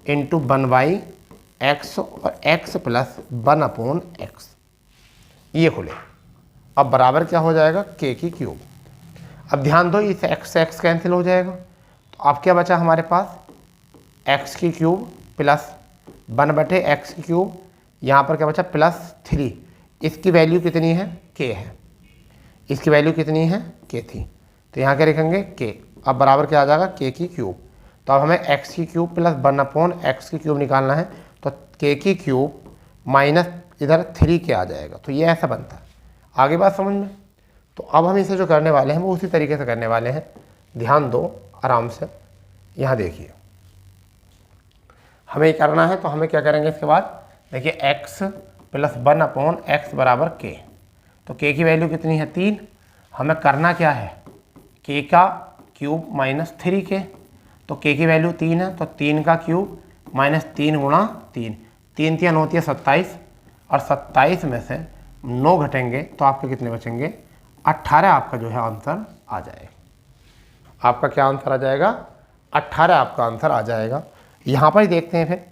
इंटू 1/x और x प्लस 1/x ये खुले। अब बराबर क्या हो जाएगा, k की क्यूब। अब ध्यान दो, इस x से x कैंसिल हो जाएगा तो अब क्या बचा हमारे पास, x की क्यूब प्लस 1/x की क्यूब, यहाँ पर क्या बचा प्लस 3। इसकी वैल्यू कितनी है, k है, इसकी वैल्यू कितनी है, k थी, तो यहाँ क्या लिखेंगे k। अब बराबर क्या आ जाएगा, k की क्यूब। तो अब हमें x की क्यूब प्लस 1/x की क्यूब निकालना है तो k की क्यूब माइनस इधर 3k आ जाएगा। तो ये ऐसा बनता है, आगे बात समझ में। तो अब हम इसे जो करने वाले हैं वो उसी तरीके से करने वाले हैं। ध्यान दो आराम से, यहाँ देखिए हमें करना है। तो हमें क्या करेंगे इसके बाद, देखिए x प्लस 1/x बराबर k। तो k की वैल्यू कितनी है, 3। हमें करना क्या है, k का क्यूब माइनस 3k। तो k की वैल्यू 3 है तो 3 का क्यूब माइनस 3 गुणा 3, 3 3 होती है 27, और 27 में से 9 घटेंगे तो आपके कितने बचेंगे, 18 आपका जो है आंसर आ जाएगा। आपका क्या आंसर आ जाएगा, 18 आपका आंसर आ जाएगा। यहाँ पर ही देखते हैं फिर,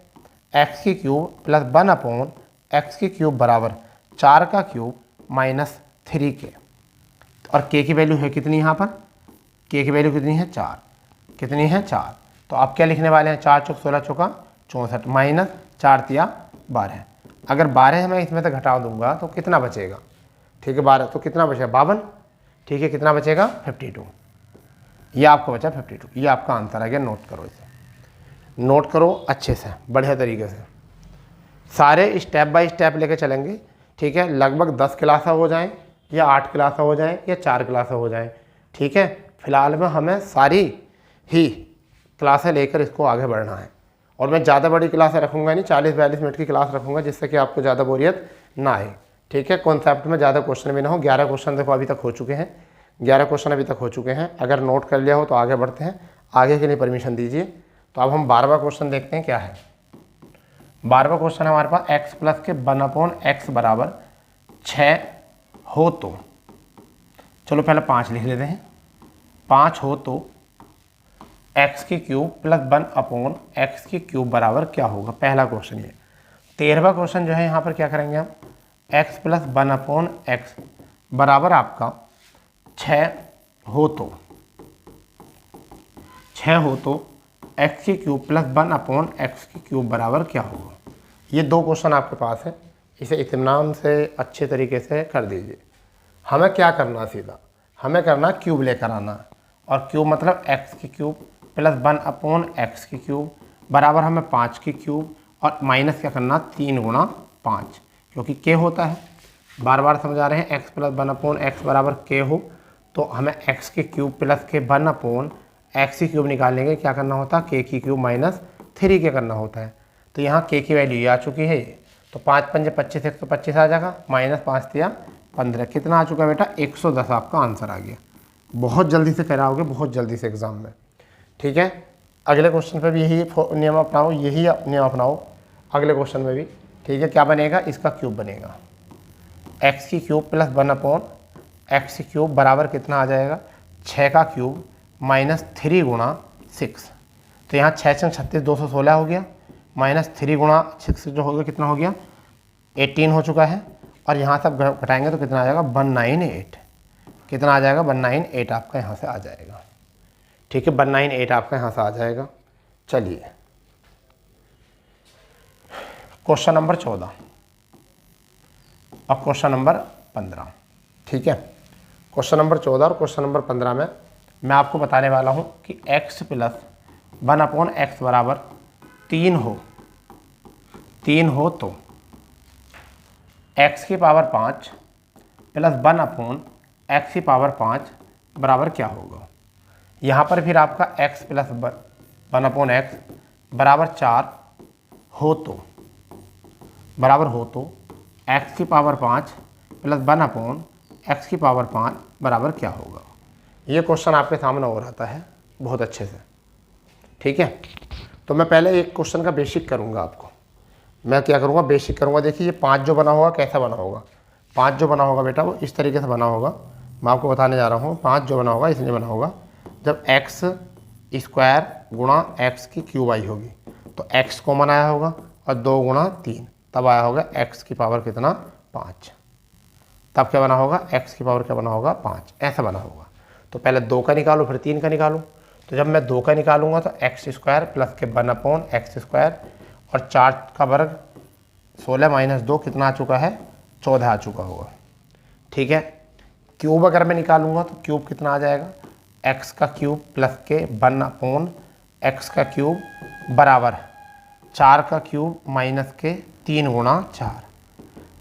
x की क्यूब प्लस 1/x की क्यूब बराबर 4 का क्यूब माइनस 3k, और k की वैल्यू है कितनी, यहाँ पर k की वैल्यू कितनी है, 4। कितनी है, 4। तो आप क्या लिखने वाले हैं, 4 चौक 16 चौका 64 माइनस 4 तिया 12। अगर 12 मैं इसमें से घटा दूंगा तो कितना बचेगा, ठीक है 12 तो कितना बचेगा, 52। ठीक है, कितना बचेगा, 52। ये आपको बचा 52। ये आपका आंसर आ गया। नोट करो, इसे नोट करो अच्छे से, बढ़िया तरीके से, सारे स्टेप बाय स्टेप लेके चलेंगे। ठीक है, लगभग 10 क्लास हो जाएं या 8 क्लास हो जाएं या 4 क्लास हो जाएं। ठीक है, फिलहाल में हमें सारी ही क्लासें लेकर इसको आगे बढ़ना है, और मैं ज़्यादा बड़ी क्लासें रखूँगा नहीं, 40-42 मिनट की क्लास रखूँगा जिससे कि आपको ज़्यादा बोरियत ना आए। ठीक है, कॉन्सेप्ट में ज़्यादा क्वेश्चन भी ना हो। 11 क्वेश्चन देखो अभी तक हो चुके हैं, 11 क्वेश्चन अभी तक हो चुके हैं। अगर नोट कर लिया हो तो आगे बढ़ते हैं, आगे के लिए परमिशन दीजिए। तो अब हम 12वां क्वेश्चन देखते हैं क्या है। 12वां क्वेश्चन हमारे पास x प्लस के 1/x बराबर 6 हो तो, चलो पहले 5 लिख लेते हैं। 5 हो तो x की क्यूब प्लस 1/x की क्यूब बराबर क्या होगा, पहला क्वेश्चन ये। 13वां क्वेश्चन जो है यहाँ पर क्या करेंगे हम, x प्लस 1/x बराबर आपका 6 हो तो, 6 हो तो x की क्यूब प्लस 1/x की क्यूब बराबर क्या होगा। ये 2 क्वेश्चन आपके पास है, इसे इत्मीनान से अच्छे तरीके से कर दीजिए। हमें क्या करना, सीधा हमें करना क्यूब लेकर आना, और क्यूब मतलब x की क्यूब प्लस 1/x की क्यूब बराबर हमें 5 की क्यूब, और माइनस क्या करना 3 गुणा 5, क्योंकि k होता है। बार बार समझा रहे हैं, एक्स प्लस 1/x बराबर के हो तो हमें एक्स के क्यूब प्लस के 1/x की क्यूब निकालने के क्या करना होता है, के की क्यूब माइनस 3 के करना होता है। तो यहाँ के की वैल्यू ये आ चुकी है, तो 5 पंजे 25, 125 आ जाएगा, माइनस 5 दिया 15, कितना आ चुका है बेटा 110 आपका आंसर आ गया। बहुत जल्दी से कराओगे, बहुत जल्दी से एग्जाम में, ठीक है। अगले क्वेश्चन पे भी यही नियम अपनाओ, यही नियम अपनाओ अगले क्वेश्चन में भी, ठीक है। क्या बनेगा, इसका क्यूब बनेगा, एक्स की क्यूब प्लस 1/x की क्यूब बराबर कितना आ जाएगा, 6 का क्यूब माइनस 3 गुणा 6। तो यहाँ 6 6 36 216 हो गया, माइनस 3 गुणा 6 जो होगा कितना हो गया 18 हो चुका है, और यहाँ सब घटाएंगे तो कितना आ जाएगा 198, कितना आ जाएगा 198 आपका यहाँ से आ जाएगा, ठीक है। 198 आपका यहाँ से आ जाएगा। चलिए क्वेश्चन नंबर 14 और क्वेश्चन नंबर 15, ठीक है। क्वेश्चन नंबर 14 और क्वेश्चन नंबर 15 में मैं आपको बताने वाला हूँ कि x प्लस 1/x बराबर 3 हो तो x की पावर 5 प्लस 1/x की पावर 5 बराबर क्या होगा। यहाँ पर फिर आपका x प्लस 1/x बराबर 4 हो तो x की पावर 5 प्लस 1/x की पावर 5 बराबर क्या होगा। ये क्वेश्चन आपके सामने हो रहा है बहुत अच्छे से, ठीक है। तो मैं पहले एक क्वेश्चन का बेसिक करूँगा आपको, मैं क्या करूँगा बेसिक करूँगा। देखिए ये 5 जो बना होगा कैसा बना होगा, 5 जो बना होगा बेटा वो इस तरीके से बना होगा। मैं आपको बताने जा रहा हूँ 5 जो बना होगा इसलिए बना होगा जब x स्क्वायर गुणा x की क्यूब आई होगी तो x कॉमन आया होगा और 2 गुणा 3 तब आया होगा x की पावर कितना 5, तब क्या बना होगा x की पावर क्या बना होगा 5, ऐसा बना होगा। तो पहले 2 का निकालो फिर 3 का निकालो। तो जब मैं 2 का निकालूंगा तो x स्क्वायर प्लस के 1/x स्क्वायर और 4 का वर्ग 16 माइनस 2 कितना आ चुका है 14 आ चुका होगा, ठीक है। क्यूब अगर मैं निकालूंगा तो क्यूब कितना आ जाएगा x का क्यूब प्लस के 1/x का क्यूब बराबर 4 का क्यूब माइनस के 3 गुणा 4,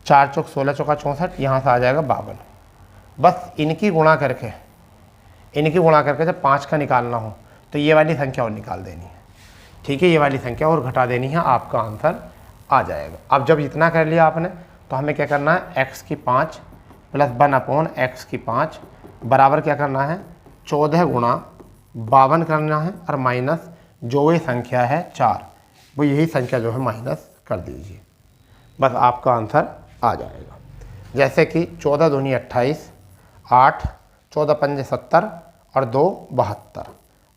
4 चौक 16 चौका 64, यहाँ से आ जाएगा 52। बस इनकी गुणा करके जब 5 का निकालना हो तो ये वाली संख्या और निकाल देनी है, ठीक है। ये वाली संख्या और घटा देनी है, आपका आंसर आ जाएगा। अब जब इतना कर लिया आपने तो हमें क्या करना है x की 5 प्लस 1/x की 5 बराबर क्या करना है 14 गुणा 52 करना है, और माइनस जो ये संख्या है 4 वो यही संख्या जो है माइनस कर दीजिए, बस आपका आंसर आ जाएगा। जैसे कि 14 दूनी 28, 8 14 पंजे 70 और 2 72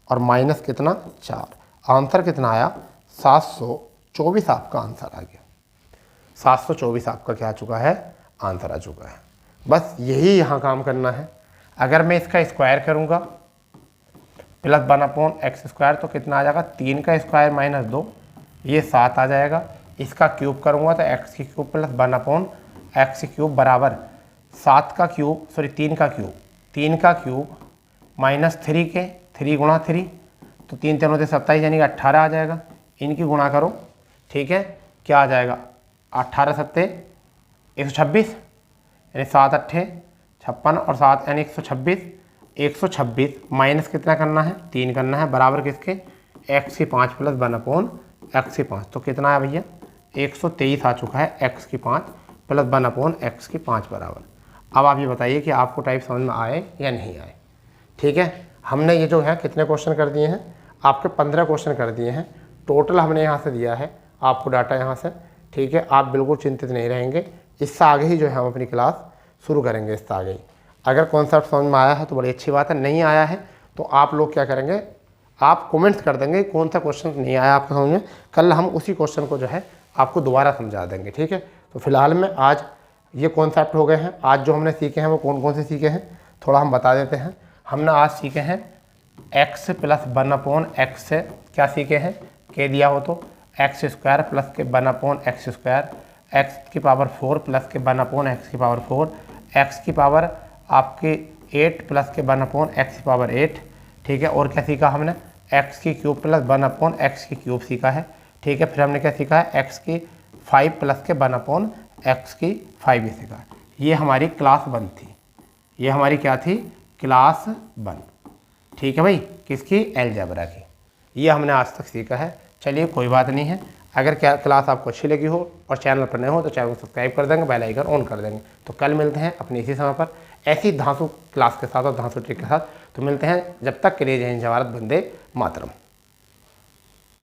और माइनस कितना 4, आंसर कितना आया 724 आपका आंसर आ गया। 724 आपका क्या आ चुका है आंसर आ चुका है। बस यही यहाँ काम करना है। अगर मैं इसका स्क्वायर करूँगा प्लस 1/x स्क्वायर तो कितना आ जाएगा 3 का स्क्वायर माइनस 2, ये 7 आ जाएगा। इसका क्यूब करूँगा तो x की क्यूब प्लस 1/x की क्यूब बराबर 7 का क्यूब 3 का क्यूब माइनस 3 के 3 गुणा 3, तो 3 3 होते 27 यानी कि 18 आ जाएगा। इनकी गुणा करो, ठीक है, क्या आ जाएगा 18 7 126 यानी 7 8 56 और 7 यानी 126, 126 माइनस कितना करना है 3 करना है, बराबर किसके x की 5 प्लस 1/x की 5, तो कितना है भैया 123 आ चुका है x की 5 प्लस 1/x की 5 बराबर। अब आप ये बताइए कि आपको टाइप समझ में आए या नहीं आए, ठीक है। हमने ये जो है कितने क्वेश्चन कर दिए हैं, आपके 15 क्वेश्चन कर दिए हैं टोटल हमने यहाँ से दिया है आपको डाटा यहाँ से, ठीक है। आप बिल्कुल चिंतित नहीं रहेंगे, इससे आगे ही जो है हम अपनी क्लास शुरू करेंगे। इससे आगे ही अगर कॉन्सेप्ट समझ में आया है तो बड़ी अच्छी बात है, नहीं आया है तो आप लोग क्या करेंगे आप कमेंट्स कर देंगे कौन सा क्वेश्चन नहीं आया आपको समझ में, कल हम उसी क्वेश्चन को जो है आपको दोबारा समझा देंगे, ठीक है। तो फिलहाल में आज ये कॉन्सेप्ट हो गए हैं, आज जो हमने सीखे हैं वो कौन कौन से सीखे हैं थोड़ा हम बता देते हैं। हमने आज सीखे हैं x प्लस 1/x से क्या सीखे हैं के दिया हो तो x स्क्वायर प्लस के 1/x स्क्वायर, x की पावर 4 प्लस के 1/x की पावर 4, x की पावर आपके 8 प्लस के 1/x की पावर 8, ठीक है। और क्या सीखा हमने x की क्यूब प्लस 1/x की क्यूब सीखा है, ठीक है। फिर हमने क्या सीखा है x की 5 प्लस के 1/x की 5 ही सीखा। ये हमारी क्लास 1 थी, ये हमारी क्या थी, क्लास 1। ठीक है भाई, किसकी, अलजेब्रा की। ये हमने आज तक सीखा है। चलिए कोई बात नहीं है। अगर क्या क्लास आपको अच्छी लगी हो और चैनल पर नए हो तो चैनल को सब्सक्राइब कर देंगे, बेल आइकन ऑन कर देंगे। तो कल मिलते हैं अपने इसी समय पर ऐसी धांसू क्लास के साथ और धांसू ट्रिक के साथ। तो मिलते हैं, जब तक के लिए जय हिंद, जय भारत, वंदे मातरम।